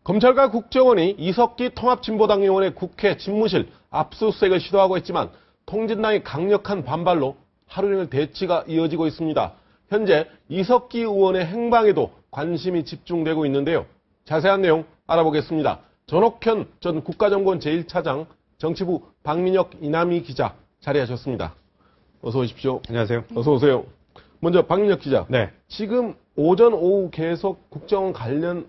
검찰과 국정원이 이석기 통합진보당 의원의 국회 집무실 압수수색을 시도하고 있지만 통진당의 강력한 반발로 하루 종일 대치가 이어지고 있습니다. 현재 이석기 의원의 행방에도 관심이 집중되고 있는데요. 자세한 내용 알아보겠습니다. 전옥현 전 국가정보원 제1차장, 정치부 박민혁 이남희 기자 자리하셨습니다. 어서 오십시오. 안녕하세요. 어서 오세요. 먼저 박민혁 기자. 네. 지금 오전 오후 계속 국정원 관련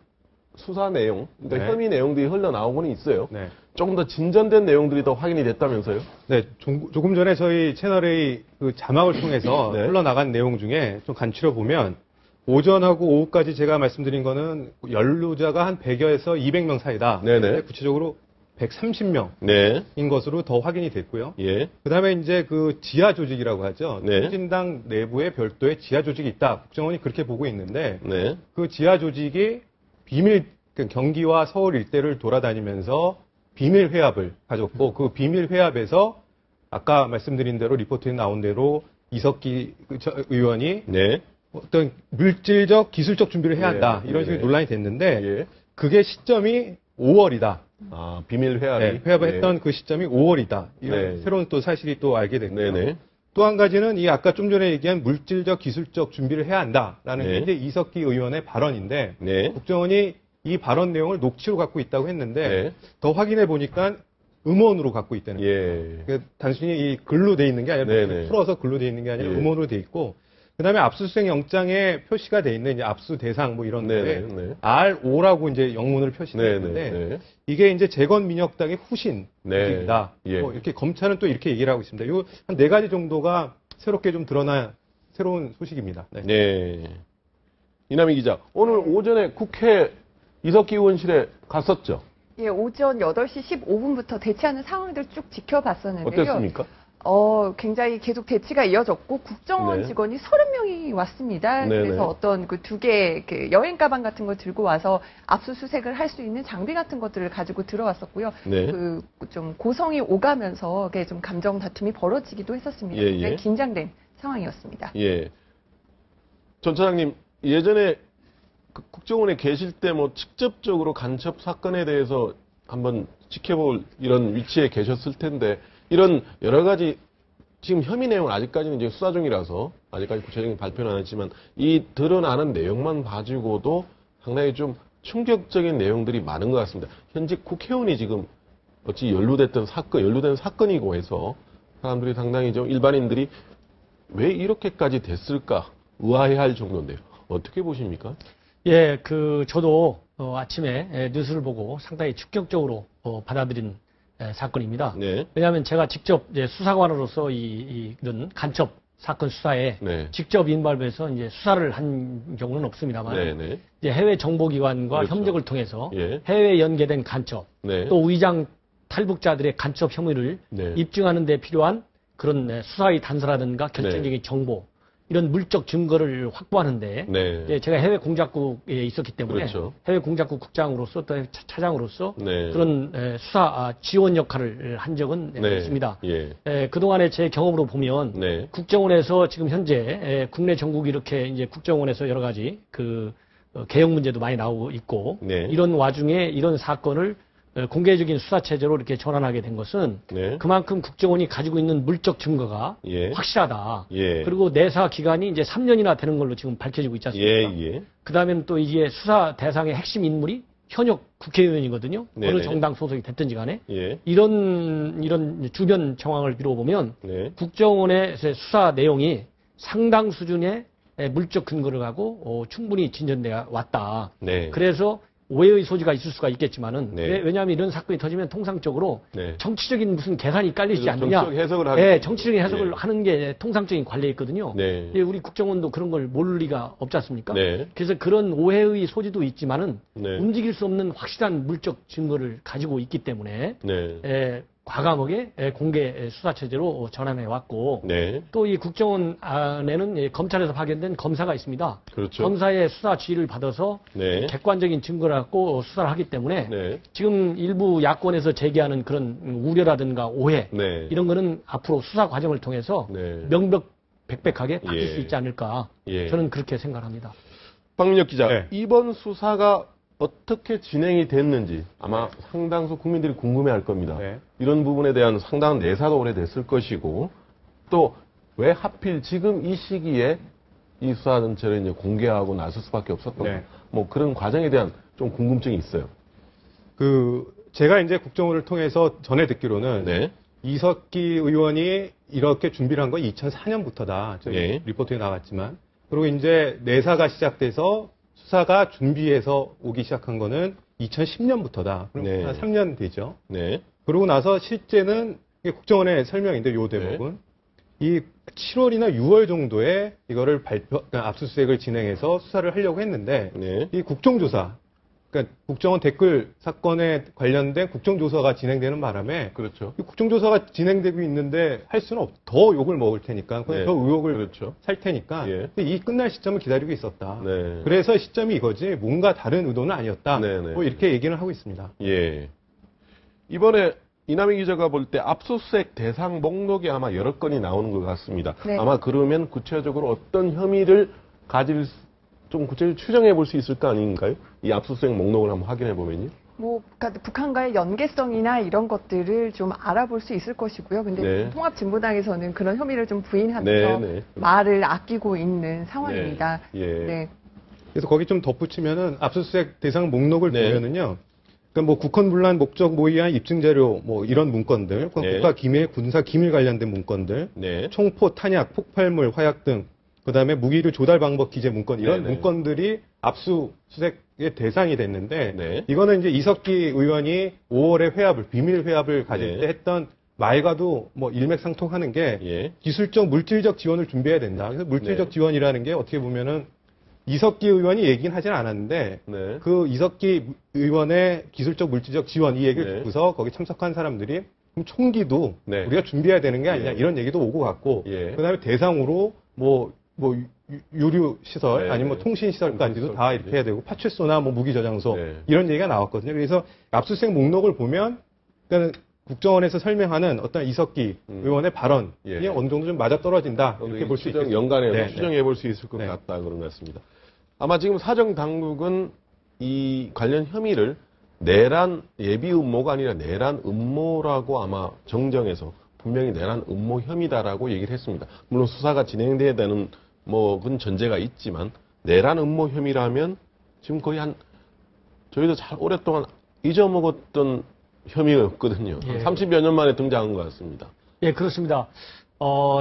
수사 내용, 그러니까 네. 혐의 내용들이 흘러나오고는 있어요. 네. 조금 더 진전된 내용들이 더 확인이 됐다면서요? 네, 조금 전에 저희 채널의 그 자막을 통해서 네. 흘러나간 내용 중에 좀 간추려 보면 오전하고 오후까지 제가 말씀드린 거는 연루자가 한 100여에서 200명 사이다. 네네. 구체적으로 130명인 네. 것으로 더 확인이 됐고요. 예. 그다음에 이제 그 지하 조직이라고 하죠. 네. 통진당 내부에 별도의 지하 조직이 있다. 국정원이 그렇게 보고 있는데 네. 그 지하 조직이 경기와 서울 일대를 돌아다니면서 비밀 회합을 가졌고 그 비밀 회합에서 아까 말씀드린 대로 리포트에 나온 대로 이석기 의원이 네. 어떤 물질적, 기술적 준비를 해야 한다. 네. 이런 식의 네. 논란이 됐는데 예. 그게 시점이 5월이다. 아, 비밀 회합이. 네, 회합을 네. 했던 그 시점이 5월이다. 이런 네. 새로운 또 사실이 또 알게 됐고요. 네네. 또 한 가지는 이 아까 좀 전에 얘기한 물질적, 기술적 준비를 해야 한다라는 네. 게 이제 이석기 의원의 발언인데 네. 국정원이 이 발언 내용을 녹취로 갖고 있다고 했는데 네. 더 확인해 보니까 음원으로 갖고 있다는 거예요. 예. 그러니까 단순히 이 글로 돼 있는 게 아니라 네네. 풀어서 글로 돼 있는 게 아니라 예. 음원으로 돼 있고 그다음에 압수수색 영장에 표시가 돼 있는 이제 압수 대상 뭐 이런 네네. 데에 네. R5라고 이제 영문을 표시되어 있는데 네네. 이게 이제 재건민혁당의 후신 네. 조직이다. 예. 뭐 이렇게 검찰은 또 이렇게 얘기를 하고 있습니다. 요 한 4가지 정도가 새롭게 좀 드러난 새로운 소식입니다. 네. 네. 이남희 기자, 오늘 오전에 국회 이석기 의원실에 갔었죠? 예, 오전 8시 15분부터 대치하는 상황들 쭉 지켜봤었는데요. 어땠습니까? 굉장히 계속 대치가 이어졌고 국정원 네. 직원이 30명이 왔습니다. 네네. 그래서 어떤 그 2개 그 여행 가방 같은 걸 들고 와서 압수수색을 할 수 있는 장비 같은 것들을 가지고 들어왔었고요. 네. 그 좀 고성이 오가면서 좀 감정 다툼이 벌어지기도 했었습니다. 예, 예. 굉장히 긴장된 상황이었습니다. 예. 전 차장님, 예전에 그 국정원에 계실 때 뭐 직접적으로 간첩 사건에 대해서 한번 지켜볼 이런 위치에 계셨을 텐데, 이런 여러 가지 지금 혐의 내용은 아직까지는 이제 수사 중이라서 아직까지 구체적인 발표는 안 했지만 이 드러나는 내용만 봐주고도 상당히 좀 충격적인 내용들이 많은 것 같습니다. 현직 국회의원이 지금 어찌 연루된 사건이고 해서 사람들이 상당히 좀 일반인들이 왜 이렇게까지 됐을까 의아해할 정도인데요. 어떻게 보십니까? 예, 저도 아침에 뉴스를 보고 상당히 충격적으로 받아들인 사건입니다. 네. 왜냐하면 제가 직접 수사관으로서 이런 간첩 사건 수사에 네. 직접 인발해서 이제 수사를 한 경우는 없습니다만 네, 네. 이제 해외 정보기관과 그렇죠. 협력을 통해서 예. 해외에 연계된 간첩 네. 또 위장 탈북자들의 간첩 혐의를 네. 입증하는 데 필요한 그런 수사의 단서라든가 결정적인 정보 이런 물적 증거를 확보하는데 네. 제가 해외 공작국에 있었기 때문에 그렇죠. 해외 공작국 국장으로서 또 차장으로서 네. 그런 수사 지원 역할을 한 적은 네. 있습니다. 예. 그동안의 제 경험으로 보면 네. 국정원에서 지금 현재 국내 전국이 이렇게 이제 국정원에서 여러 가지 개혁 문제도 많이 나오고 있고 네. 이런 와중에 이런 사건을 공개적인 수사 체제로 이렇게 전환하게 된 것은 네. 그만큼 국정원이 가지고 있는 물적 증거가 예. 확실하다. 예. 그리고 내사 기간이 이제 3년이나 되는 걸로 지금 밝혀지고 있지 않습니까? 예, 예. 그다음에는 또 이게 수사 대상의 핵심 인물이 현역 국회의원이거든요. 네네. 어느 정당 소속이 됐든지 간에 예. 이런 주변 정황을 미뤄보면 네. 국정원의 수사 내용이 상당 수준의 물적 근거를 갖고 충분히 진전돼 왔다. 네. 그래서 오해의 소지가 있을 수가 있겠지만은 네. 왜냐하면 이런 사건이 터지면 통상적으로 네. 정치적인 무슨 계산이 깔리지 그래서 않느냐. 정치적 해석을 하게 네, 되죠. 정치적인 해석을 예. 하는 게 통상적인 관례에 있거든요. 네. 우리 국정원도 그런 걸 모를 리가 없지 않습니까? 네. 그래서 그런 오해의 소지도 있지만은 네. 움직일 수 없는 확실한 물적 증거를 가지고 있기 때문에 네. 과감하게 공개 수사 체제로 전환해 왔고 네. 또 이 국정원 안에는 검찰에서 파견된 검사가 있습니다. 그렇죠. 검사의 수사 지휘를 받아서 네. 객관적인 증거를 갖고 수사를 하기 때문에 네. 지금 일부 야권에서 제기하는 그런 우려라든가 오해 네. 이런 거는 앞으로 수사 과정을 통해서 네. 명백백하게 바뀔 예. 수 있지 않을까 예. 저는 그렇게 생각합니다. 박민혁 기자, 네. 이번 수사가 어떻게 진행이 됐는지 아마 상당수 국민들이 궁금해할 겁니다. 네. 이런 부분에 대한 상당한 내사도 오래됐을 것이고 또 왜 하필 지금 이 시기에 이 수사 전체를 이제 공개하고 나설 수밖에 없었던 네. 뭐 그런 과정에 대한 좀 궁금증이 있어요. 제가 이제 국정원을 통해서 전해 듣기로는 네. 이석기 의원이 이렇게 준비를 한 건 2004년부터다. 저희 예. 리포트에 나왔지만. 그리고 이제 내사가 시작돼서 수사가 준비해서 오기 시작한 거는 2010년부터다. 그럼 네. 한 3년 되죠. 네. 그러고 나서 실제는 이게 국정원의 설명인데 요 대목은 이 7월이나 6월 정도에 이거를 그러니까 압수수색을 진행해서 수사를 하려고 했는데 네. 이 국정조사, 그러니까 국정원 댓글 사건에 관련된 국정조사가 진행되는 바람에 그렇죠. 이 국정조사가 진행되고 있는데 할 수는 더 욕을 먹을 테니까 그냥 네. 더 의혹을 그렇죠. 살 테니까 예. 이 끝날 시점을 기다리고 있었다. 네. 그래서 시점이 이거지 뭔가 다른 의도는 아니었다. 네, 네. 뭐 이렇게 얘기는 하고 있습니다. 예. 이번에 이남희 기자가 볼 때 압수수색 대상 목록이 아마 여러 건이 나오는 것 같습니다. 네. 아마 그러면 구체적으로 어떤 혐의를 좀 구체적으로 추정해 볼 수 있을 거 아닌가요? 이 압수수색 목록을 한번 확인해 보면요. 뭐 그러니까 북한과의 연계성이나 이런 것들을 좀 알아볼 수 있을 것이고요. 근데 네. 통합진보당에서는 그런 혐의를 좀 부인하면서 네, 네. 말을 아끼고 있는 상황입니다. 예. 네. 그래서 거기 좀 덧붙이면은 압수수색 대상 목록을 네. 보면은요. 그러니까 뭐 국헌 분란 목적 모의한 입증 자료 뭐 이런 문건들, 네. 국가 기밀, 군사 기밀 관련된 문건들, 네. 총포, 탄약, 폭발물, 화약 등, 그다음에 무기류 조달 방법 기재 문건 이런 네네. 문건들이 압수수색의 대상이 됐는데 네. 이거는 이제 이석기 의원이 5월에 비밀 회합을 가질 네. 때 했던 말과도 뭐 일맥상통하는 게 예. 기술적 물질적 지원을 준비해야 된다. 그래서 물질적 네. 지원이라는 게 어떻게 보면은 이석기 의원이 얘기는 하진 않았는데 네. 그 이석기 의원의 기술적 물질적 지원 이 얘기를 네. 듣고서 거기 참석한 사람들이 그럼 총기도 네. 우리가 준비해야 되는 게 아니냐 예. 이런 얘기도 오고 갔고 예. 그다음에 대상으로 뭐 유류 시설 네. 아니면 뭐 통신 시설까지도 다 이렇게 해야 되고 파출소나 뭐 무기 저장소 네. 이런 얘기가 나왔거든요. 그래서 압수수색 목록을 보면 그러니까 국정원에서 설명하는 어떤 이석기 의원의 발언이 예. 어느 정도 좀 맞아 떨어진다 이렇게 볼 수 있겠습니다. 연관해서 네, 추정해 볼 수 있을 것 네. 같다 그런 것 같습니다. 아마 지금 사정 당국은 이 관련 혐의를 내란 예비 음모가 아니라 내란 음모라고 아마 정정해서 분명히 내란 음모 혐의다라고 얘기를 했습니다. 물론 수사가 진행돼야 되는 뭐 그런 전제가 있지만 내란 음모 혐의라면 지금 거의 저희도 잘 오랫동안 잊어먹었던 혐의였거든요. 예. 30여 년 만에 등장한 것 같습니다. 예, 그렇습니다.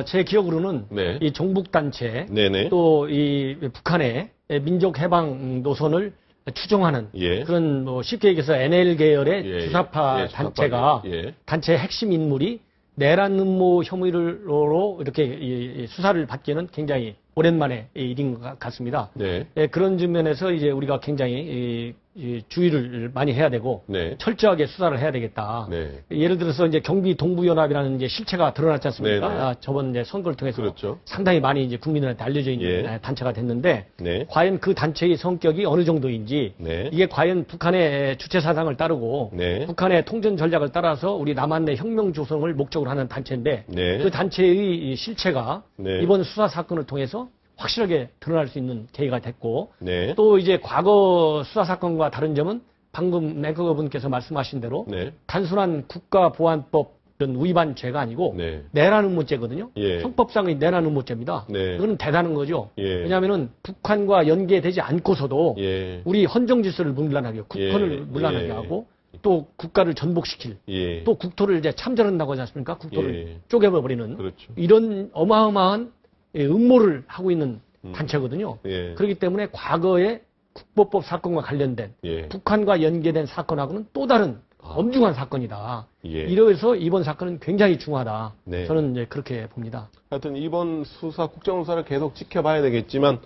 제 기억으로는 네. 이 종북단체 네네. 또 이 북한의 민족해방 노선을 추종하는 예. 그런 뭐 쉽게 얘기해서 NL 계열의 예, 주사파 예, 단체가 예. 단체의 핵심 인물이 내란 음모 혐의로 이렇게 이 수사를 받기는 굉장히 오랜만에 일인 것 같습니다. 네. 예, 그런 측면에서 이제 우리가 굉장히 이 주의를 많이 해야 되고 네. 철저하게 수사를 해야 되겠다. 네. 예를 들어서 이제 경비 동부연합이라는 이제 실체가 드러났지 않습니까? 네네. 저번 이제 선거를 통해서 그렇죠. 상당히 많이 이제 국민들한테 알려져 있는 예. 단체가 됐는데 네. 과연 그 단체의 성격이 어느 정도인지 네. 이게 과연 북한의 주체 사상을 따르고 네. 북한의 통전 전략을 따라서 우리 남한 내 혁명 조성을 목적으로 하는 단체인데 네. 그 단체의 이 실체가 네. 이번 수사 사건을 통해서 확실하게 드러날 수 있는 계기가 됐고 네. 또 이제 과거 수사 사건과 다른 점은 방금 앵커분께서 말씀하신 대로 네. 단순한 국가보안법 이런 위반 죄가 아니고 네. 내란 음모죄거든요. 예. 형법상의 내란 음모죄입니다. 네. 이거는 대단한 거죠. 예. 왜냐하면은 북한과 연계되지 않고서도 예. 우리 헌정 질서를 문란하게 하고 국헌을 예. 문란하게 예. 하고 또 국가를 전복시킬 예. 또 국토를 이제 참전한다고 하지 않습니까? 국토를 예. 쪼개버리는 그렇죠. 이런 어마어마한 음모를 하고 있는 단체거든요. 예. 그렇기 때문에 과거에 국보법 사건과 관련된 예. 북한과 연계된 사건하고는 또 다른 엄중한 사건이다. 예. 이래서 이번 사건은 굉장히 중요하다. 네. 저는 이제 그렇게 봅니다. 하여튼 이번 국정수사를 계속 지켜봐야 되겠지만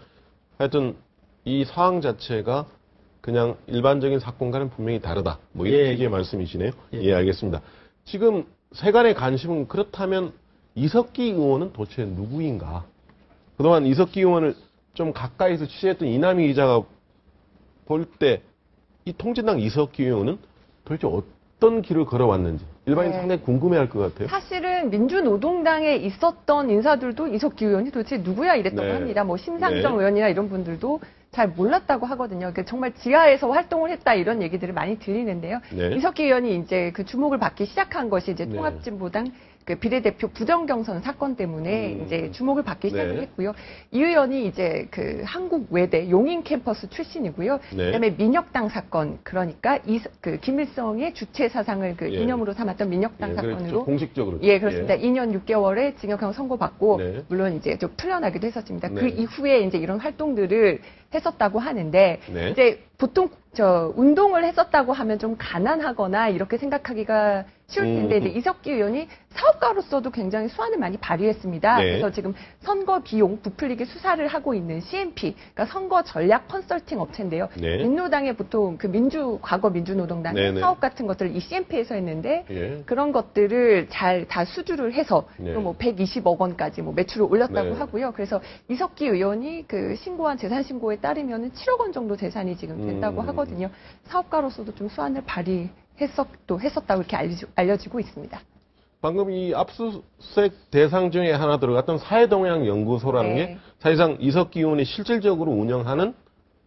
하여튼 이 상황 자체가 그냥 일반적인 사건과는 분명히 다르다. 뭐 이런 예. 얘기의 말씀이시네요. 예. 예, 알겠습니다. 지금 세간의 관심은 그렇다면 이석기 의원은 도대체 누구인가? 그동안 이석기 의원을 좀 가까이서 취재했던 이남희 기자가 볼 때 이 통진당 이석기 의원은 도대체 어떤 길을 걸어왔는지 일반인 네. 상당히 궁금해할 것 같아요. 사실은 민주노동당에 있었던 인사들도 이석기 의원이 도대체 누구야 이랬다고 네. 합니다. 뭐 심상정 네. 의원이나 이런 분들도 잘 몰랐다고 하거든요. 정말 지하에서 활동을 했다 이런 얘기들을 많이 들리는데요. 네. 이석기 의원이 이제 그 주목을 받기 시작한 것이 이제 네. 통합진보당 그 비례대표 부정경선 사건 때문에 이제 주목을 받기 시작을 네. 했고요. 이 의원이 이제 그 한국 외대 용인 캠퍼스 출신이고요. 네. 그다음에 민혁당 사건, 그러니까 그 김일성의 주체 사상을 그 예. 이념으로 삼았던 민혁당 그렇죠. 사건으로 공식적으로. 예, 그렇습니다. 2년 6개월의 징역형 선고받고 네. 물론 이제 좀 풀려나기도 했었습니다. 네. 그 이후에 이제 이런 활동들을 했었다고 하는데 네. 이제 보통 운동을 했었다고 하면 좀 가난하거나 이렇게 생각하기가 쉬울 텐데 이제 이석기 의원이 사업가로서도 굉장히 수완을 많이 발휘했습니다. 네. 그래서 지금 선거 비용 부풀리기 수사를 하고 있는 CNP, 그러니까 선거 전략 컨설팅 업체인데요. 네. 민노당의 보통 그 과거 민주노동당의 네네. 사업 같은 것들을 이 CNP에서 했는데 예. 그런 것들을 잘 다 수주를 해서 네. 뭐 120억 원까지 뭐 매출을 올렸다고 네. 하고요. 그래서 이석기 의원이 그 신고한 재산 신고에 따르면은 7억 원 정도 재산이 지금 된다고 하거든요. 사업가로서도 좀 수완을 발휘했었다고 이렇게 알려지고 있습니다. 방금 이 압수수색 대상 중에 하나 들어갔던 사회동향연구소라는 네. 게 사실상 이석기 의원이 실질적으로 운영하는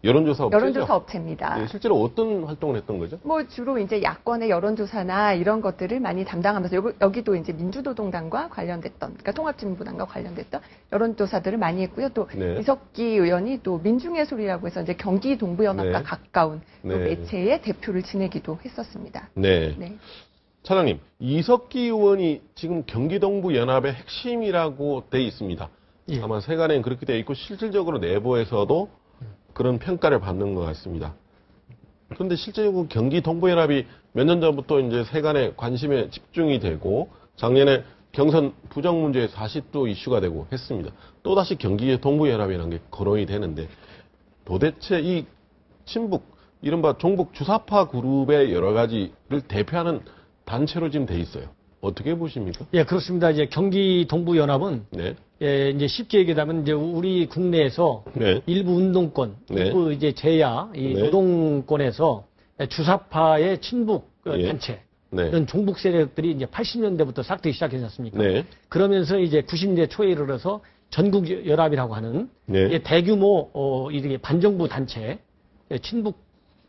여론조사 업체죠. 여론조사 업체입니다. 예, 실제로 어떤 활동을 했던 거죠? 뭐 주로 이제 야권의 여론조사나 이런 것들을 많이 담당하면서 여기도 이제 민주노동당과 관련됐던, 그러니까 통합진보당과 관련됐던 여론조사들을 많이 했고요. 또 네. 이석기 의원이 또 민중의 소리라고 해서 이제 경기 동부연합과 네. 가까운 또 네. 매체의 대표를 지내기도 했었습니다. 네. 네. 차장님, 이석기 의원이 지금 경기동부연합의 핵심이라고 돼 있습니다. 예. 아마 세간엔 그렇게 돼 있고 실질적으로 내부에서도 그런 평가를 받는 것 같습니다. 그런데 실제로 경기동부연합이 몇 년 전부터 이제 세간의 관심에 집중이 되고 작년에 경선 부정 문제에 다시 또 이슈가 되고 했습니다. 또다시 경기동부연합이라는 게 거론이 되는데 도대체 이 친북, 이른바 종북 주사파 그룹의 여러 가지를 대표하는 단체로 지금 돼 있어요. 어떻게 보십니까? 예, 그렇습니다. 이제 경기 동부연합은 네. 예, 이제 쉽게 얘기하면 이제 우리 국내에서 네. 일부 운동권, 네. 일부 이제 제야, 이 네. 노동권에서 주사파의 친북 예. 단체, 네. 이런 종북 세력들이 이제 80년대부터 싹트기 시작했지 않습니까? 네. 그러면서 이제 90년대 초에 이르러서 전국연합이라고 하는 네. 이게 대규모 이렇게 반정부 단체, 친북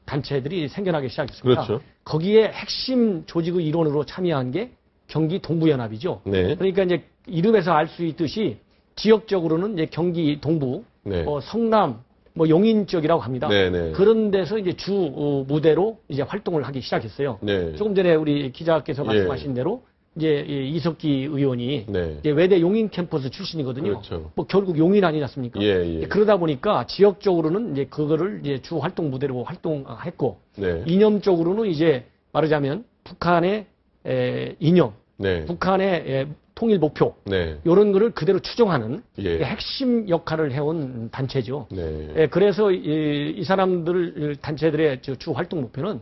단체들이 생겨나기 시작했습니다. 그렇죠. 거기에 핵심 조직의 일원으로 참여한 게 경기 동부연합이죠. 네. 그러니까 이제 이름에서 알 수 있듯이 지역적으로는 이제 경기 동부, 네. 성남, 뭐 용인 쪽이라고 합니다. 네, 네. 그런 데서 이제 주 무대로 이제 활동을 하기 시작했어요. 네. 조금 전에 우리 기자께서 예. 말씀하신 대로 이제 이 이석기 의원이 네. 이제 외대 용인 캠퍼스 출신이거든요. 그렇죠. 뭐 결국 용인 아니지 않습니까? 예, 예. 그러다 보니까 지역적으로는 이제 그거를 이제 주 활동 무대로 활동했고 네. 이념적으로는 이제 말하자면 북한의 이념, 네. 북한의 통일 목표 네. 이런 거를 그대로 추종하는 예. 핵심 역할을 해온 단체죠. 네. 그래서 이 사람들 단체들의 주 활동 목표는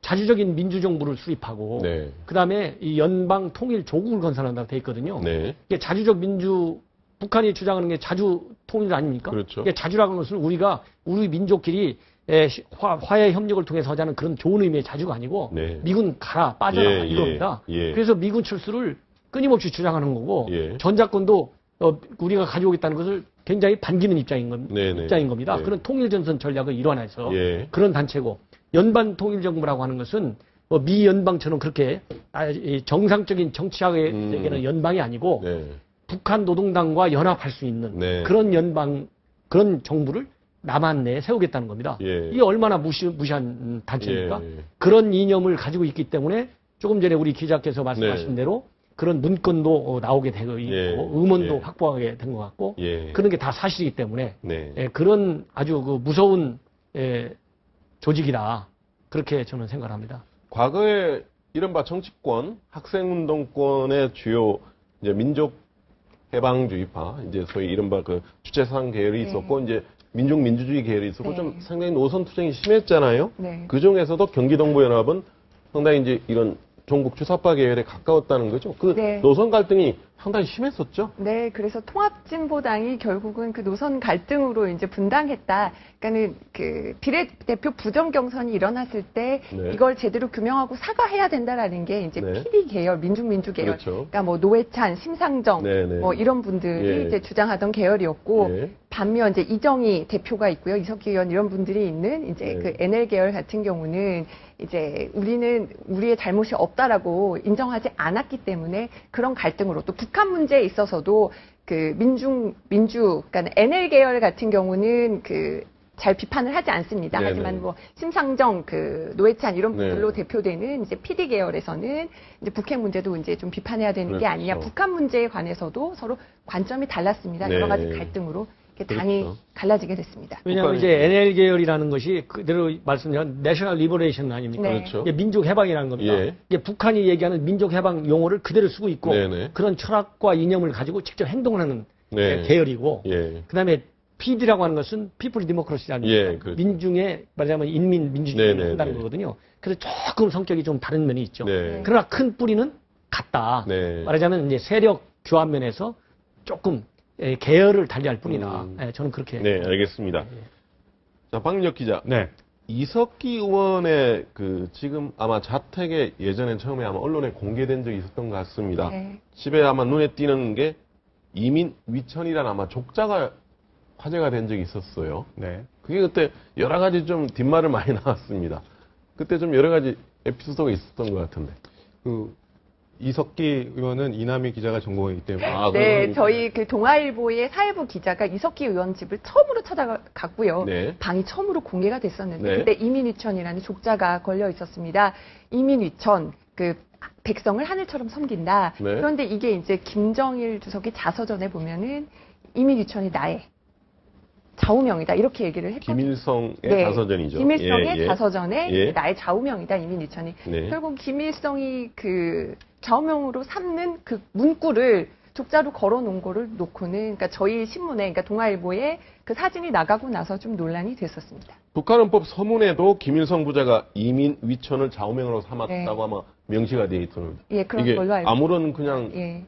자주적인 민주정부를 수립하고 네. 그다음에 이 연방 통일 조국을 건설한다고 돼 있거든요. 네. 이게 자주적 북한이 주장하는 게 자주 통일 아닙니까? 그렇죠. 이게 자주라는 것은 우리 민족끼리 화해 협력을 통해서 하자는 그런 좋은 의미의 자주가 아니고 네. 미군 가라 빠져라 예, 이겁니다. 예. 그래서 미군 철수를 끊임없이 주장하는 거고 예. 전작권도 우리가 가져오겠다는 것을 굉장히 반기는 입장인 네네. 겁니다. 네. 그런 통일전선 전략의 일환에서 예. 그런 단체고 연방 통일정부라고 하는 것은 미 연방처럼 그렇게 정상적인 정치학에게는 연방이 아니고 네. 북한 노동당과 연합할 수 있는 네. 그런 정부를 남한 내에 세우겠다는 겁니다. 예. 이게 얼마나 무시한 단체입니까? 예. 그런 이념을 가지고 있기 때문에 조금 전에 우리 기자께서 말씀하신 네. 대로 그런 문건도 나오게 되고 있고 예. 음원도 예. 확보하게 된 것 같고 예. 그런 게 다 사실이기 때문에 네. 그런 아주 그 무서운 조직이다. 그렇게 저는 생각합니다. 과거에 이른바 정치권, 학생운동권의 주요 이제 민족 해방주의파, 이제 소위 이른바 그 주체사상 계열이 있었고, 이제 민족민주주의 계열이 있었고, 네. 좀 상당히 노선 투쟁이 심했잖아요. 네. 그 중에서도 경기동부연합은 상당히 이제 이런 종북 주사파 계열에 가까웠다는 거죠. 그 네. 노선 갈등이 상당히 심했었죠. 네, 그래서 통합진보당이 결국은 그 노선 갈등으로 이제 분당했다. 그러니까는 그 비례대표 부정 경선이 일어났을 때 네. 이걸 제대로 규명하고 사과해야 된다라는 게 이제 네. PD 계열, 민중민주 계열. 그렇죠. 그러니까 뭐 노회찬, 심상정, 네, 네. 뭐 이런 분들이 예. 이제 주장하던 계열이었고 예. 반면 이제 이정희 대표가 있고요. 이석기 의원 이런 분들이 있는 이제 네. 그 NL 계열 같은 경우는 이제 우리는 우리의 잘못이 없다라고 인정하지 않았기 때문에 그런 갈등으로 또 북한 문제에 있어서도 그 그러니까 NL 계열 같은 경우는 잘 비판을 하지 않습니다. 네네. 하지만 뭐 심상정, 노회찬 이런 네. 분들로 대표되는 이제 PD 계열에서는 이제 북핵 문제도 이제 좀 비판해야 되는 게 그렇죠. 아니냐. 북한 문제에 관해서도 서로 관점이 달랐습니다. 네. 여러 가지 갈등으로 이렇게 당이 그렇죠. 갈라지게 됐습니다. 왜냐하면 이제 NL 계열이라는 것이 그대로 말씀드린 내셔널 리버레이션 아닙니까? 네. 그렇죠. 이게 민족 해방이라는 겁니다. 예. 이게 북한이 얘기하는 민족 해방 용어를 그대로 쓰고 있고 네네. 그런 철학과 이념을 가지고 직접 행동을 하는 네. 계열이고 예. 그다음에 PD라고 하는 것은 피플 디모크라시 아닙니까? 예, 그렇죠. 민중의 말하자면 인민 민주주의를 네네네. 한다는 거거든요. 그래서 조금 성격이 좀 다른 면이 있죠. 네. 그러나 큰 뿌리는 같다. 네. 말하자면 이제 세력 교환 면에서 조금 계열을 달리할 뿐이다. 저는 그렇게. 네, 알겠습니다. 자, 박민혁 기자. 네. 이석기 의원의 지금 아마 자택에 예전에 처음에 아마 언론에 공개된 적이 있었던 것 같습니다. 네. 집에 아마 눈에 띄는 게 이민 위천이라는 아마 족자가 화제가 된 적이 있었어요. 네. 그게 그때 여러 가지 좀 뒷말을 많이 나왔습니다. 그때 좀 여러 가지 에피소드가 있었던 것 같은데. 이석기 의원은 이남희 기자가 전공이기 때문에 네, 저희 동아일보의 사회부 기자가 이석기 의원 집을 처음으로 찾아갔고요. 네. 방이 처음으로 공개가 됐었는데 네. 그때 이민위천이라는 족자가 걸려 있었습니다. 이민위천 백성을 하늘처럼 섬긴다. 네. 그런데 이게 이제 김정일 주석이 자서전에 보면은 이민위천이 나의 좌우명이다 이렇게 얘기를 했거든요. 김일성의 네. 자서전이죠. 김일성의 예, 예. 자서전에 예. 나의 좌우명이다 이민위천이. 네. 결국 김일성이 좌우명으로 삼는 문구를 족자로 걸어놓은 거를 놓고는 그러니까 저희 신문에 그러니까 동아일보에 사진이 나가고 나서 좀 논란이 됐었습니다. 북한헌법 서문에도 김일성 부자가 이민 위천을 좌우명으로 삼았다고 네. 아마 명시가 되어 있었는데 예, 그런 이게 걸로 알고 아무런 그냥 예.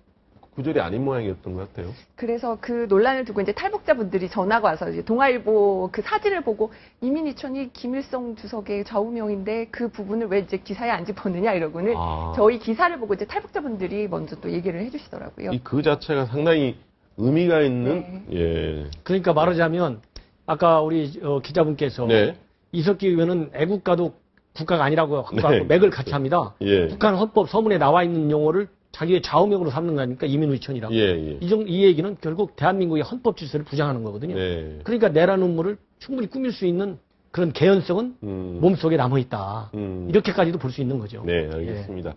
구절이 아닌 모양이었던 것 같아요. 그래서 그 논란을 두고 이제 탈북자분들이 전화가 와서 이제 동아일보 사진을 보고 이민위천이 김일성 주석의 좌우명인데 그 부분을 왜 이제 기사에 안 짚었느냐 이러고는 저희 기사를 보고 이제 탈북자분들이 먼저 또 얘기를 해주시더라고요. 그 자체가 상당히 의미가 있는 네. 예. 그러니까 말하자면 아까 우리 기자분께서 네. 이석기 의원은 애국가도 국가가 아니라고 네. 맥을 같이 합니다. 예. 북한 헌법 서문에 나와 있는 용어를 자기의 좌우명으로 삼는 거니까 이민위천이라고. 예, 예. 이 얘기는 결국 대한민국의 헌법 질서를 부정하는 거거든요. 네. 그러니까 내란 음모를 충분히 꾸밀 수 있는 그런 개연성은 몸속에 남아 있다. 이렇게까지도 볼 수 있는 거죠. 네, 알겠습니다.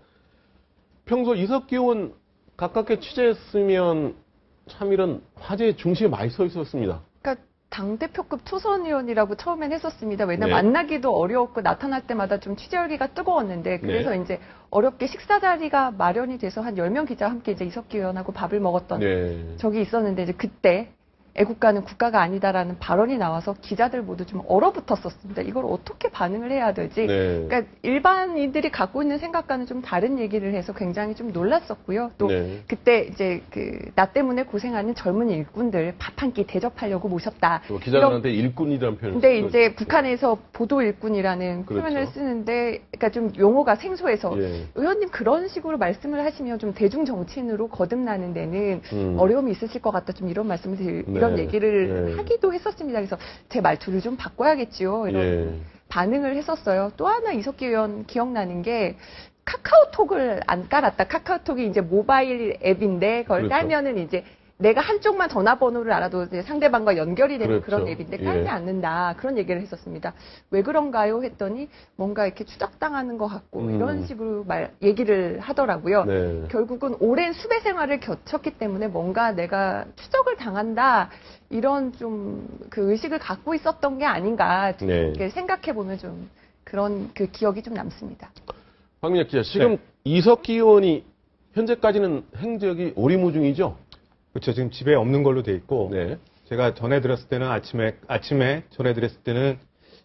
평소 이석기 의원 가깝게 취재했으면 참 이런 화제의 중심에 많이 서 있었습니다. 그러니까 당대표급 초선 의원이라고 처음엔 했었습니다. 왜냐면 네. 만나기도 어려웠고 나타날 때마다 좀 취재 열기가 뜨거웠는데 그래서 네. 이제 어렵게 식사 자리가 마련이 돼서 한 10명 기자와 함께 이제 이석기 의원하고 밥을 먹었던 네. 적이 있었는데 이제 그때 애국가는 국가가 아니다라는 발언이 나와서 기자들 모두 좀 얼어붙었었습니다. 이걸 어떻게 반응을 해야 되지? 네. 그러니까 일반인들이 갖고 있는 생각과는 좀 다른 얘기를 해서 굉장히 좀 놀랐었고요. 또 네. 그때 이제 나 때문에 고생하는 젊은 일꾼들 밥 한 끼 대접하려고 모셨다. 또 기자들한테 일꾼이라는 표현을 근데 쓰죠. 이제 북한에서 보도 일꾼이라는 그렇죠. 표현을 쓰는데, 그러니까 좀 용어가 생소해서 예. 의원님 그런 식으로 말씀을 하시면 좀 대중 정치인으로 거듭나는 데는 음. 어려움이 있으실 것 같다. 좀 이런 말씀을 이런 네. 얘기를 네. 하기도 했었습니다. 그래서 제 말투를 좀 바꿔야겠지요. 이런 예. 반응을 했었어요. 또 하나 이석기 의원 기억나는 게 카카오톡을 안 깔았다. 카카오톡이 이제 모바일 앱인데 그걸 그렇죠. 깔면은 이제 내가 한쪽만 전화번호를 알아도 이제 상대방과 연결이 되는 그렇죠. 그런 앱인데 깔지 예. 않는다. 그런 얘기를 했었습니다. 왜 그런가요? 했더니 뭔가 이렇게 추적당하는 것 같고 이런 식으로 얘기를 하더라고요. 네. 결국은 오랜 수배 생활을 겪었기 때문에 뭔가 내가 추적을 당한다. 이런 좀 그 의식을 갖고 있었던 게 아닌가. 네. 이렇게 생각해보면 좀 그런 그 기억이 좀 남습니다. 박민혁 기자, 지금 이석기 의원이 현재까지는 행적이 오리무중이죠? 그렇죠. 지금 집에 없는 걸로 돼 있고 네. 제가 전해드렸을 때는 아침에 전해드렸을 때는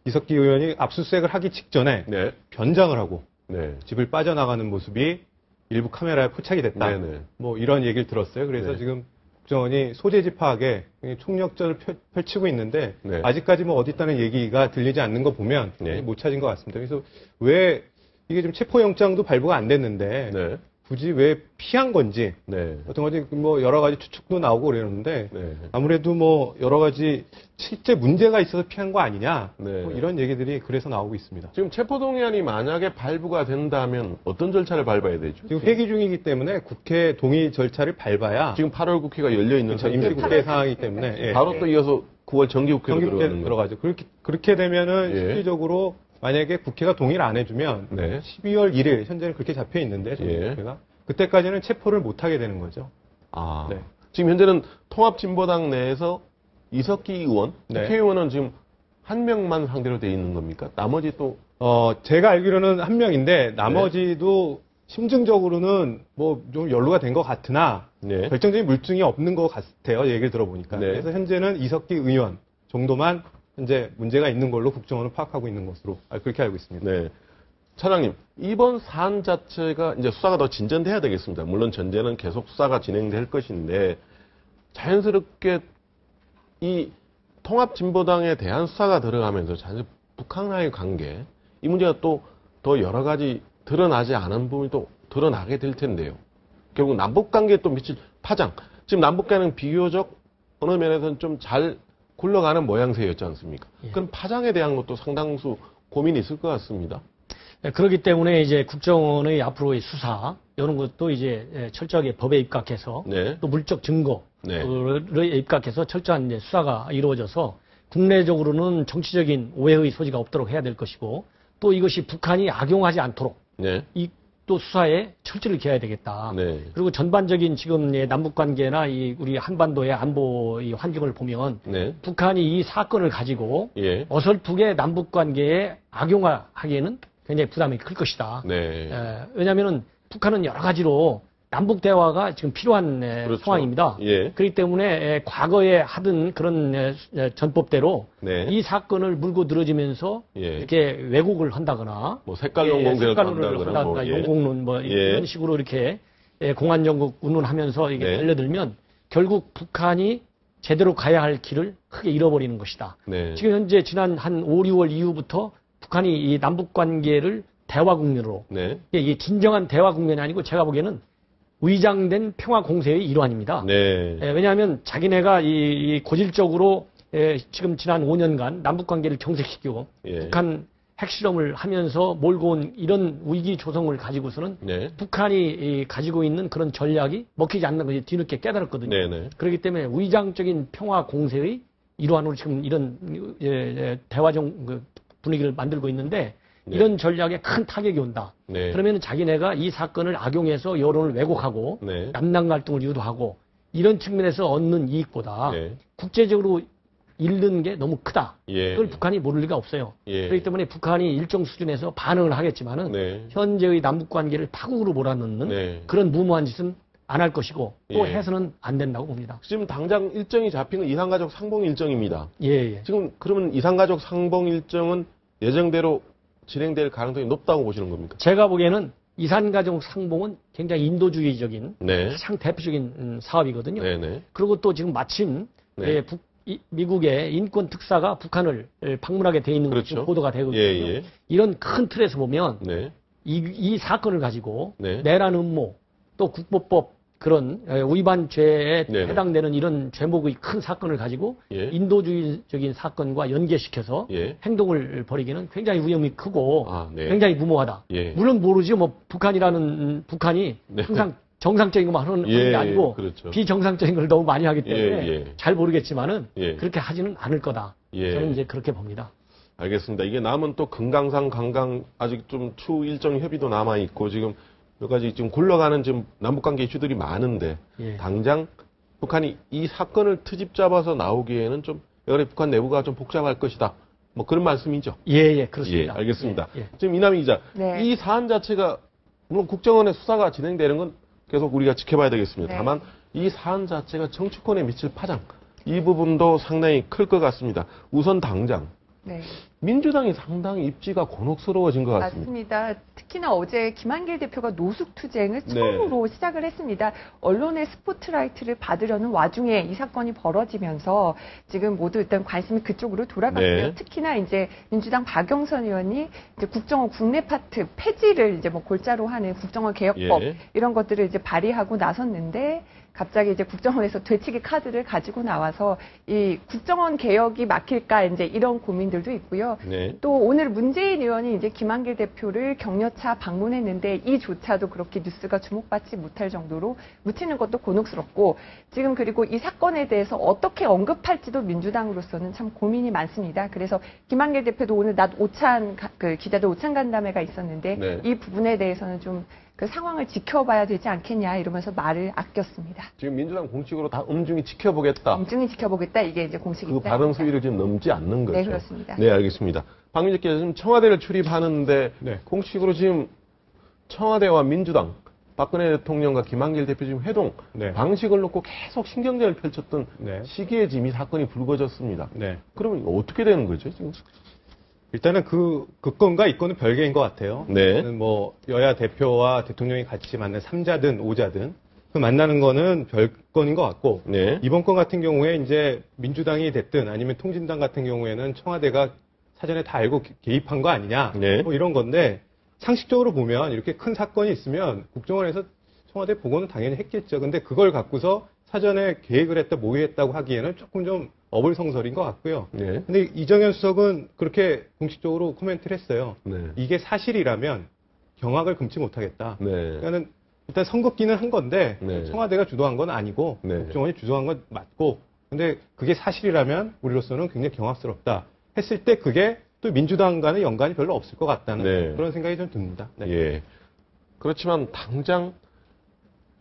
이석기 의원이 압수수색을 하기 직전에 네. 변장을 하고 네. 집을 빠져나가는 모습이 일부 카메라에 포착이 됐다. 네네. 뭐 이런 얘기를 들었어요. 그래서 네. 지금 국정원이 소재지 파악에 총력전을 펼치고 있는데 네. 아직까지 뭐 어디 있다는 얘기가 들리지 않는 거 보면 네. 못 찾은 것 같습니다. 그래서 왜 이게 좀 체포영장도 발부가 안 됐는데 네. 굳이 왜 피한 건지 네. 어떤 건지 뭐 여러 가지 추측도 나오고 그러는데 네. 아무래도 뭐 여러 가지 실제 문제가 있어서 피한 거 아니냐 네. 뭐 이런 얘기들이 그래서 나오고 있습니다. 지금 체포동의안이 만약에 발부가 된다면 어떤 절차를 밟아야 되죠? 지금 회기 중이기 때문에 국회 동의 절차를 밟아야 지금 8월 국회가 열려 있는 그렇죠. 임시국회 상황이기 때문에 예. 바로 또 이어서 9월 정기국회로 정기국회 들어가는 거죠. 들어가죠. 그렇게 되면은 예. 실질적으로 만약에 국회가 동의를 안 해주면 네. 12월 1일 현재는 그렇게 잡혀 있는데 정기국회가 그때까지는 체포를 못 하게 되는 거죠. 아, 네. 지금 현재는 통합진보당 내에서 이석기 의원, 네. 국회의원은 지금 한 명만 상대로 돼 있는 겁니까? 나머지 또 제가 알기로는 한 명인데 나머지도 심증적으로는 뭐 좀 연루가 된 것 같으나 네. 결정적인 물증이 없는 것 같아요. 얘기를 들어보니까. 네. 그래서 현재는 이석기 의원 정도만 현재 문제가 있는 걸로 국정원은 파악하고 있는 것으로 그렇게 알고 있습니다. 네. 차장님, 이번 사안 자체가 이제 수사가 더 진전돼야 되겠습니다. 물론 전제는 계속 수사가 진행될 것인데 자연스럽게 이 통합진보당에 대한 수사가 들어가면서 자연스럽게 북한과의 관계, 이 문제가 또 더 여러 가지 드러나지 않은 부분이 또 드러나게 될 텐데요. 결국 남북관계에 또 미칠 파장. 지금 남북관계는 비교적 어느 면에서는 좀 잘 굴러가는 모양새였지 않습니까? 예. 그럼 파장에 대한 것도 상당수 고민이 있을 것 같습니다. 그렇기 때문에 이제 국정원의 앞으로의 수사 이런 것도 이제 철저하게 법에 입각해서 네. 또 물적 증거를 네. 입각해서 철저한 이제 수사가 이루어져서 국내적으로는 정치적인 오해의 소지가 없도록 해야 될 것이고 또 이것이 북한이 악용하지 않도록 네. 이 또 수사에 철저를 기해야 되겠다. 네. 그리고 전반적인 지금 남북 관계나 이 우리 한반도의 안보 이 환경을 보면 네. 북한이 이 사건을 가지고 예. 어설프게 남북 관계에 악용하기에는 굉장히 부담이 클 것이다. 네. 왜냐하면은 북한은 여러 가지로 남북 대화가 지금 필요한 그렇죠. 상황입니다. 예. 그렇기 때문에 과거에 하던 그런 전법대로 네. 이 사건을 물고 늘어지면서 예. 이렇게 왜곡을 한다거나 뭐 색깔론 공세를 색깔론을 한다거나 뭐, 예. 용공론 뭐 예. 이런 식으로 이렇게 공안 정국 운운하면서 이게 네. 달려들면 결국 북한이 제대로 가야 할 길을 크게 잃어버리는 것이다. 네. 지금 현재 지난 한 5, 6월 이후부터 북한이 이 남북 관계를 대화 국면으로 네. 이게 진정한 대화 국면이 아니고 제가 보기에는 위장된 평화 공세의 일환입니다. 네. 왜냐하면 자기네가 이 고질적으로 지금 지난 5년간 남북 관계를 정색시키고 예. 북한 핵실험을 하면서 몰고 온 이런 위기 조성을 가지고서는 네. 북한이 가지고 있는 그런 전략이 먹히지 않는 것이 뒤늦게 깨달았거든요. 네네. 그렇기 때문에 위장적인 평화 공세의 일환으로 지금 이런 대화적 분위기를 만들고 있는데 네. 이런 전략에 큰 타격이 온다. 네. 그러면 자기네가 이 사건을 악용해서 여론을 왜곡하고 네. 남남 갈등을 유도하고 이런 측면에서 얻는 이익보다 네. 국제적으로 잃는 게 너무 크다. 예. 그걸 북한이 모를 리가 없어요. 예. 그렇기 때문에 북한이 일정 수준에서 반응을 하겠지만은 네. 현재의 남북 관계를 파국으로 몰아넣는 네. 그런 무모한 짓은 안 할 것이고 또 예. 해서는 안 된다고 봅니다. 지금 당장 일정이 잡힌 건 이산가족 상봉 일정입니다. 예, 예. 지금 그러면 이산가족 상봉 일정은 예정대로 진행될 가능성이 높다고 보시는 겁니까? 제가 보기에는 이산가족 상봉은 굉장히 인도주의적인 네. 가장 대표적인 사업이거든요. 네네. 그리고 또 지금 마침 네. 미국의 인권 특사가 북한을 방문하게 돼 있는 그렇죠. 것이 보도가 되고 예, 있거든요. 예. 이런 큰 틀에서 보면 네. 이 사건을 가지고 네. 내란 음모 또 국보법 그런 위반죄에 네네. 해당되는 이런 죄목의 큰 사건을 가지고 예. 인도주의적인 사건과 연계시켜서 예. 행동을 벌이기는 굉장히 위험이 크고 아, 네. 굉장히 무모하다. 예. 물론 모르죠. 뭐 북한이 네. 항상 정상적인 것만 하는 예, 게 아니고 그렇죠. 비정상적인 걸 너무 많이 하기 때문에 예, 예. 잘 모르겠지만은 예. 그렇게 하지는 않을 거다. 예. 저는 이제 그렇게 봅니다. 알겠습니다. 이게 남은 또 금강산 관광 아직 좀 추후 일정 협의도 남아 있고 지금 몇 가지 지금 굴러가는 지금 남북관계 이슈들이 많은데 예. 당장 북한이 이 사건을 트집 잡아서 나오기에는 좀 여간에 북한 내부가 좀 복잡할 것이다. 뭐 그런 말씀이죠. 예, 그렇습니다. 예, 알겠습니다. 예, 예. 지금 이남희 기자, 네. 이 사안 자체가 물론 국정원의 수사가 진행되는 건 계속 우리가 지켜봐야 되겠습니다. 네. 다만 이 사안 자체가 정치권에 미칠 파장 이 부분도 상당히 클 것 같습니다. 우선 당장 네. 민주당이 상당히 입지가 곤혹스러워진 것 같습니다. 맞습니다. 특히나 어제 김한길 대표가 노숙투쟁을 네. 처음으로 시작을 했습니다. 언론의 스포트라이트를 받으려는 와중에 이 사건이 벌어지면서 지금 모두 일단 관심이 그쪽으로 돌아갔고요. 네. 특히나 이제 민주당 박영선 의원이 이제 국정원 국내 파트 폐지를 이제 뭐 골자로 하는 국정원 개혁법 예. 이런 것들을 이제 발의하고 나섰는데 갑자기 이제 국정원에서 되치기 카드를 가지고 나와서 이 국정원 개혁이 막힐까 이제 이런 고민들도 있고요. 네. 또 오늘 문재인 의원이 이제 김한길 대표를 격려차 방문했는데 이조차도 그렇게 뉴스가 주목받지 못할 정도로 묻히는 것도 곤혹스럽고 지금 그리고 이 사건에 대해서 어떻게 언급할지도 민주당으로서는 참 고민이 많습니다. 그래서 김한길 대표도 오늘 낮 오찬 그 기자들 오찬 간담회가 있었는데 네. 이 부분에 대해서는 좀 그 상황을 지켜봐야 되지 않겠냐 이러면서 말을 아꼈습니다. 지금 민주당 공식으로 다 엄중히 지켜보겠다. 엄중히 지켜보겠다 이게 이제 공식 그 입장입니다. 발언 수위를 지금 넘지 않는 거죠. 네, 그렇습니다. 네, 알겠습니다. 박민재께서 지금 청와대를 출입하는데 네. 공식으로 지금 청와대와 민주당 박근혜 대통령과 김한길 대표 지금 회동 네. 방식을 놓고 계속 신경전을 펼쳤던 네. 시기에 지금 이 사건이 불거졌습니다. 네. 그러면 이거 어떻게 되는 거죠, 지금? 일단은 그 건과 이 건은 별개인 것 같아요. 네. 저는 뭐 여야 대표와 대통령이 같이 만난 3자든 5자든 그 만나는 거는 별건인 것 같고 네. 이번 건 같은 경우에 이제 민주당이 됐든 아니면 통진당 같은 경우에는 청와대가 사전에 다 알고 개입한 거 아니냐 네. 뭐 이런 건데 상식적으로 보면 이렇게 큰 사건이 있으면 국정원에서 청와대 보고는 당연히 했겠죠. 근데 그걸 갖고서 사전에 계획을 했다 모의했다고 하기에는 조금 좀 어불성설인 것 같고요. 네. 근데 이정현 수석은 그렇게 공식적으로 코멘트를 했어요. 네. 이게 사실이라면 경악을 금치 못하겠다. 네. 그러니까는 일단 선긋기는 한 건데 네. 청와대가 주도한 건 아니고 네. 국정원이 주도한 건 맞고 근데 그게 사실이라면 우리로서는 굉장히 경악스럽다 했을 때 그게 또 민주당과는 연관이 별로 없을 것 같다는 네. 그런 생각이 좀 듭니다. 네. 예. 그렇지만 당장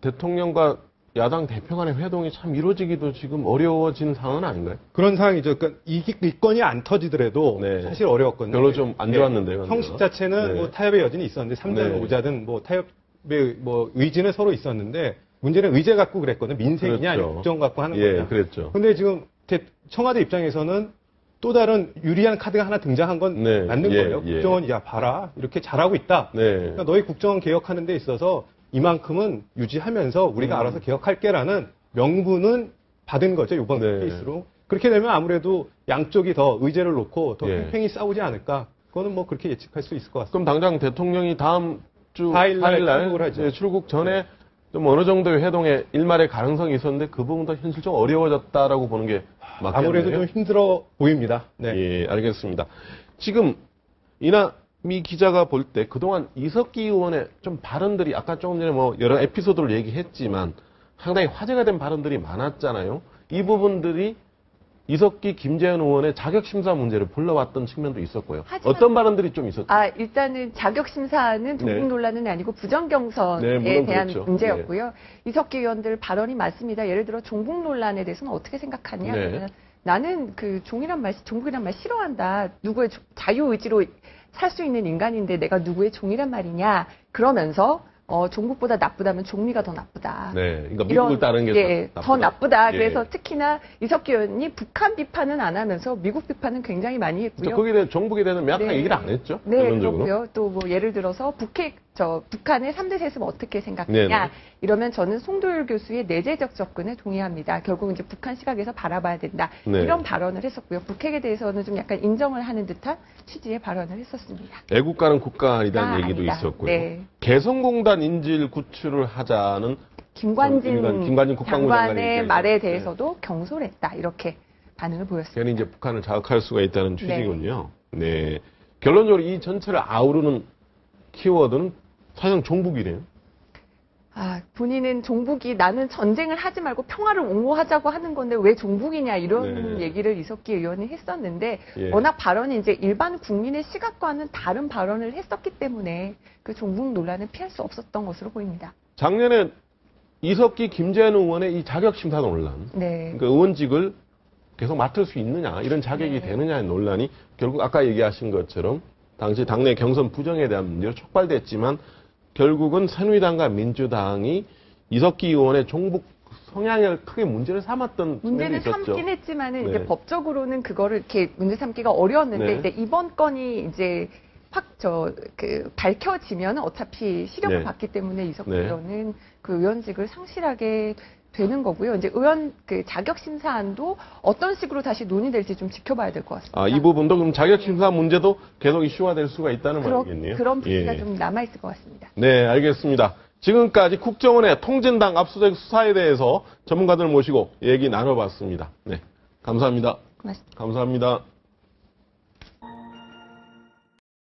대통령과 야당 대표 간의 회동이 참 이루어지기도 지금 어려워진 상황은 아닌가요? 그런 상황이죠. 그러니까 이 건이 안 터지더라도 네. 사실 어려웠거든요. 별로 좀안 좋았는데요, 형식 그건. 자체는 네. 뭐 타협의 여진이 있었는데 3자든 네. 5자든 뭐 타협의 뭐 의지는 서로 있었는데 문제는 의제 갖고 그랬거든요. 민생이냐 그렇죠. 아니면 국정 갖고 하는 예, 거냐. 그랬죠. 근데 지금 청와대 입장에서는 또 다른 유리한 카드가 하나 등장한 건 네. 맞는 예, 거예요. 예. 국정원 야 봐라 이렇게 잘하고 있다. 네. 그러니까 너희 국정원 개혁하는 데 있어서 이만큼은 유지하면서 우리가 알아서 개혁할게라는 명분은 받은 거죠. 이번 네. 케이스로. 그렇게 되면 아무래도 양쪽이 더 의제를 놓고 더 예. 팽팽히 싸우지 않을까. 그거는 뭐 그렇게 예측할 수 있을 것 같습니다. 그럼 당장 대통령이 다음 주 4일 날 4일 출국을 하죠. 예, 출국 전에 좀 어느 정도의 회동에 일말의 가능성이 있었는데 그 부분도 현실적으로 어려워졌다라고 보는 게 맞겠네요. 아무래도 좀 힘들어 보입니다. 네. 예, 알겠습니다. 지금 이남희 기자가 볼 때 그동안 이석기 의원의 좀 발언들이 아까 조금 전에 뭐 여러 에피소드를 얘기했지만 상당히 화제가 된 발언들이 많았잖아요. 이 부분들이 이석기, 김재현 의원의 자격심사 문제를 불러왔던 측면도 있었고요. 하지만- 어떤 발언들이 좀 있었죠? 일단은 자격심사는 조국 네. 논란은 아니고 부정경선에 네, 물론 대한 그렇죠. 문제였고요. 이석기 의원들 발언이 많습니다. 예를 들어 종북 논란에 대해서는 어떻게 생각하냐? 네. 그러면 나는 그 종북이란 말 싫어한다. 누구의 자유의지로 살 수 있는 인간인데 내가 누구의 종이란 말이냐? 그러면서 종북보다 나쁘다면 종미가 더 나쁘다. 네, 그러니까 미국을 따르는 게 더 나쁘다. 예. 그래서 특히나 이석기 의원이 북한 비판은 안 하면서 미국 비판은 굉장히 많이 했고요. 거기에 대해 정북에 대해서 명확하게 네. 얘기를 안 했죠. 네, 결론적으로. 그렇고요. 또 뭐 예를 들어서 북한의 3대 세습 어떻게 생각하냐 네네. 이러면 저는 송도율 교수의 내재적 접근에 동의합니다. 결국 이제 북한 시각에서 바라봐야 된다. 네. 이런 발언을 했었고요. 북핵에 대해서는 좀 약간 인정을 하는 듯한 취지의 발언을 했었습니다. 애국가는 국가아니다는 얘기도 아니다. 있었고요. 네. 개성공단 인질 구출을 하자는 김관진 국방부 장관의 장관의 얘기가 말에 있었죠. 대해서도 경솔했다. 이렇게 반응을 보였습니다. 괜히 이제 북한을 자극할 수가 있다는 취지군요. 네. 결론적으로 이 전체를 아우르는 키워드는 사실상 종북이래요. 본인은 종북이 나는 전쟁을 하지 말고 평화를 옹호하자고 하는 건데 왜 종북이냐 이런 네. 얘기를 이석기 의원이 했었는데 예. 워낙 발언이 이제 일반 국민의 시각과는 다른 발언을 했었기 때문에 그 종북 논란을 피할 수 없었던 것으로 보입니다. 작년에 이석기, 김재현 의원의 이 자격심사 논란, 네. 그러니까 의원직을 계속 맡을 수 있느냐, 이런 자격이 네. 되느냐의 논란이 결국 아까 얘기하신 것처럼 당시 당내 경선 부정에 대한 문제로 촉발됐지만 결국은 새누리당과 민주당이 이석기 의원의 종북 성향을 크게 문제를 삼았던 문제는 측면이 있었죠. 삼긴 했지만은 네. 이제 법적으로는 그거를 이렇게 문제 삼기가 어려웠는데 네. 이제 이번 건이 이제 밝혀지면 어차피 실형을 네. 받기 때문에 이석기 네. 의원은 그 의원직을 상실하게 되는 거고요. 이제 의원 그 자격 심사안도 어떤 식으로 다시 논의될지 좀 지켜봐야 될 것 같습니다. 이 부분도 그럼 자격심사 문제도 계속 이슈화될 수가 있다는 말이겠네요. 그런 분위기가 예. 좀 남아 있을 것 같습니다. 네, 알겠습니다. 지금까지 국정원의 통진당 압수수색 수사에 대해서 전문가들을 모시고 얘기 나눠봤습니다. 네, 감사합니다. 고맙습니다. 감사합니다.